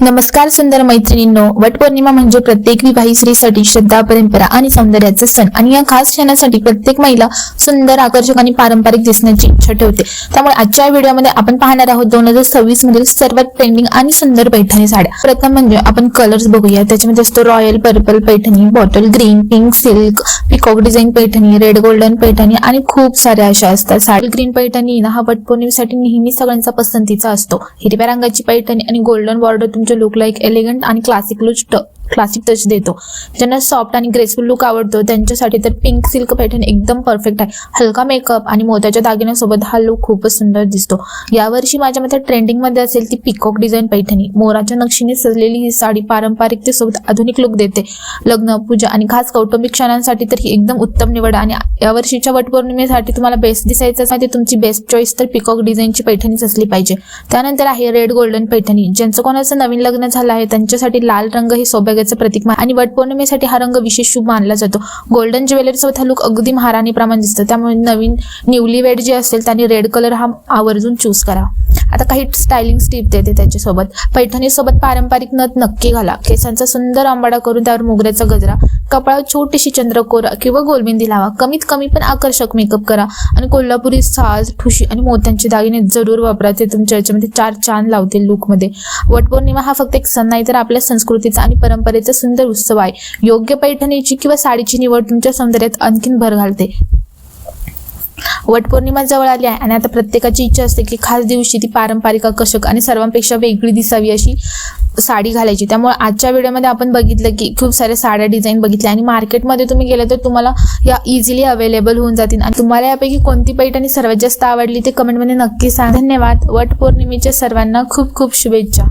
नमस्कार सुंदर मैत्रिणींनो, वटपौर्णिमा म्हणजे प्रत्येक विवाहित स्त्रीसाठी श्रद्धा, परंपरा आणि सौंदर्याचा सण आणि या खास क्षणासाठी प्रत्येक महिला सुंदर, आकर्षक आणि पारंपरिक दिसण्याची इच्छा ठेवते। त्यामुळे आजच्या व्हिडिओमध्ये आपण पाहणार आहोत 2026 मधील सर्वात ट्रेंडिंग आणि सुंदर पैठणी साड्या। प्रथम म्हणजे आपण कलर्स बघूया। त्याच्यामध्ये असतो royal purple Paithani, bottle green, pink silk, peacock design Paithani, red golden Paithani आणि खूप साऱ्या अशा असतात। साडी ग्रीन पैठणी हा वटपौर्णिमेसाठी नेहमी सगळ्यांचा पसंतीचा असतो। हिरव्या रंगाची पैठणी आणि golden border look like elegant आणि क्लासिक टच देतो। ज्यांना सॉफ्ट आणि ग्रेसफुल लुक आवडतो त्यांच्यासाठी तर पिंक सिल्क पैठणी एकदम परफेक्ट आहे। हलका मेकअप आणि मोत्याच्या दागिन्यांसोबत हा लुक खूपच सुंदर दिसतो। यावर्षी माझ्या मते ट्रेंडिंग मध्ये असेल ती पिकॉक डिझाइन पैठणी। मोराच्या नक्षीने सजलेली ही साडी पारंपरिकतेसोबत आधुनिक लुक देते। लग्न, पूजा आणि खास कौटुंबिक क्षणांसाठी तर ही एकदम उत्तम निवड। आणि यावर्षीच्या वटपौर्णिमेसाठी तुम्हाला बेस्ट दिसायचं असेल तर तुमची बेस्ट चॉईस तर पिकॉक डिझाइनची पैठणीच असली पाहिजे। त्यानंतर आहे रेड गोल्डन पैठणी। ज्यांचं कोणाचं नवीन लग्न झालं आहे त्यांच्यासाठी लाल रंग हे सौभाग्याचं प्रतीक आणि वटपौर्णिमेसाठी हा रंग विशेष शुभ मानला जातो। गोल्डन ज्वेलरी सोबत हा लुक अगदी महाराणीप्रमाणे दिसतो। त्यामुळे न्यूली वेड जे असेल त्यांनी रेड कलर हा आवर्जून चूज करा। आता काही स्टायलिंग टिप देते त्याच्यासोबत। पैठणीसोबत पारंपरिक नथ नक्की घाला। केसांचा सुंदर आंबाडा करून त्यावर मोगऱ्याचा गजरा, कपाळात छोटीशी चंद्रकोर किंवा गोलबिंदी लावा। कमीत कमी पण आकर्षक मेकअप करा आणि कोल्हापुरी साज, ठुशी आणि मोत्यांचे दागिने जरूर वापरा। ते तुमच्या याच्यामध्ये चार चांद लावतील लुकमध्ये। वटपौर्णिमा हा फक्त एक सण नाही तर आपल्या संस्कृतीचा आणि परंपरेचा सुंदर उत्सव आहे। योग्य पैठणीची किंवा साडीची निवड तुमच्या सौंदर्यात आणखीन भर घालते। वटपौर्णिमा जवळ आली आहे आणि आता प्रत्येकाची इच्छा असते की खास दिवशी ती पारंपरिक, आकर्षक आणि सर्वांपेक्षा वेगळी दिसावी अशी साडी घालायची। त्यामुळे आजच्या व्हिडिओमध्ये आपण बघितलं की खूप सारे साड्या डिझाईन बघितल्या आणि मार्केटमध्ये तुम्ही गेले तर तुम्हाला या इझिली अवेलेबल होऊन जातील। आणि तुम्हाला यापैकी कोणती पैठणी सर्वात जास्त आवडली ते कमेंटमध्ये नक्की सांगा। धन्यवाद। वटपौर्णिमेच्या सर्वांना खूप खूप शुभेच्छा।